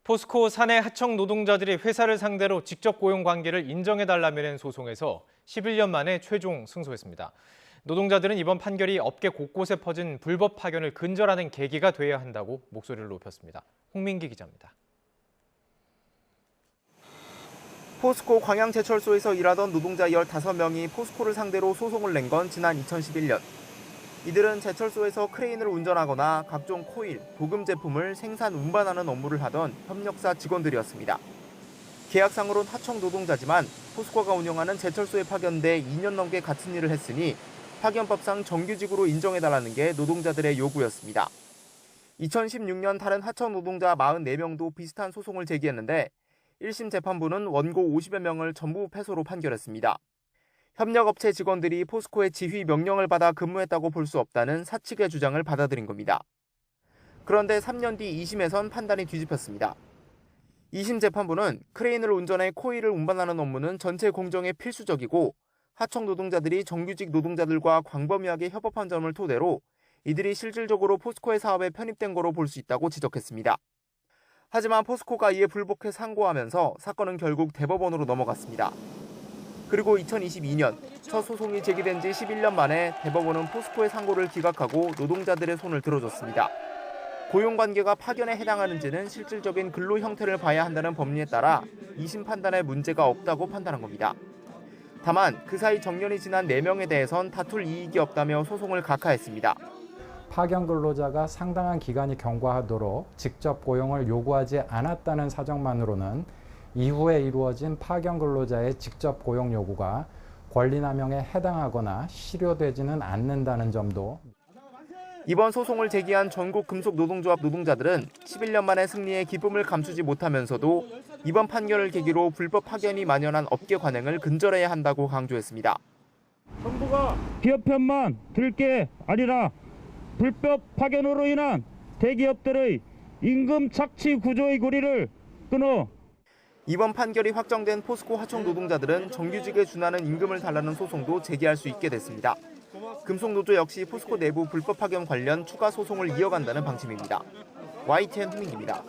포스코 사내 하청 노동자들이 회사를 상대로 직접 고용 관계를 인정해달라며 낸 소송에서 11년 만에 최종 승소했습니다. 노동자들은 이번 판결이 업계 곳곳에 퍼진 불법 파견을 근절하는 계기가 돼야 한다고 목소리를 높였습니다. 홍민기 기자입니다. 포스코 광양제철소에서 일하던 노동자 15명이 포스코를 상대로 소송을 낸 건 지난 2011년. 이들은 제철소에서 크레인을 운전하거나 각종 코일, 도금 제품을 생산, 운반하는 업무를 하던 협력사 직원들이었습니다. 계약상으론 하청 노동자지만 포스코가 운영하는 제철소에 파견돼 2년 넘게 같은 일을 했으니 파견법상 정규직으로 인정해달라는 게 노동자들의 요구였습니다. 2016년 다른 하청 노동자 44명도 비슷한 소송을 제기했는데 1심 재판부는 원고 50여 명을 전부 패소로 판결했습니다. 협력업체 직원들이 포스코의 지휘 명령을 받아 근무했다고 볼 수 없다는 사측의 주장을 받아들인 겁니다. 그런데 3년 뒤 2심에선 판단이 뒤집혔습니다. 2심 재판부는 크레인을 운전해 코일을 운반하는 업무는 전체 공정에 필수적이고 하청 노동자들이 정규직 노동자들과 광범위하게 협업한 점을 토대로 이들이 실질적으로 포스코의 사업에 편입된 거로 볼 수 있다고 지적했습니다. 하지만 포스코가 이에 불복해 상고하면서 사건은 결국 대법원으로 넘어갔습니다. 그리고 2022년 첫 소송이 제기된 지 11년 만에 대법원은 포스코의 상고를 기각하고 노동자들의 손을 들어줬습니다. 고용관계가 파견에 해당하는지는 실질적인 근로 형태를 봐야 한다는 법리에 따라 2심 판단에 문제가 없다고 판단한 겁니다. 다만 그 사이 정년이 지난 4명에 대해선 다툴 이익이 없다며 소송을 각하했습니다. 파견 근로자가 상당한 기간이 경과하도록 직접 고용을 요구하지 않았다는 사정만으로는 이후에 이루어진 파견 근로자의 직접 고용 요구가 권리남용에 해당하거나 실효되지는 않는다는 점도. 이번 소송을 제기한 전국 금속노동조합 노동자들은 11년 만에 승리에 기쁨을 감추지 못하면서도 이번 판결을 계기로 불법 파견이 만연한 업계 관행을 근절해야 한다고 강조했습니다. 정부가 기업 편만 들 게 아니라 불법 파견으로 인한 대기업들의 임금 착취 구조의 고리를 끊어 이번 판결이 확정된 포스코 하청 노동자들은 정규직에 준하는 임금을 달라는 소송도 제기할 수 있게 됐습니다. 금속노조 역시 포스코 내부 불법 파견 관련 추가 소송을 이어간다는 방침입니다. YTN 홍민기입니다.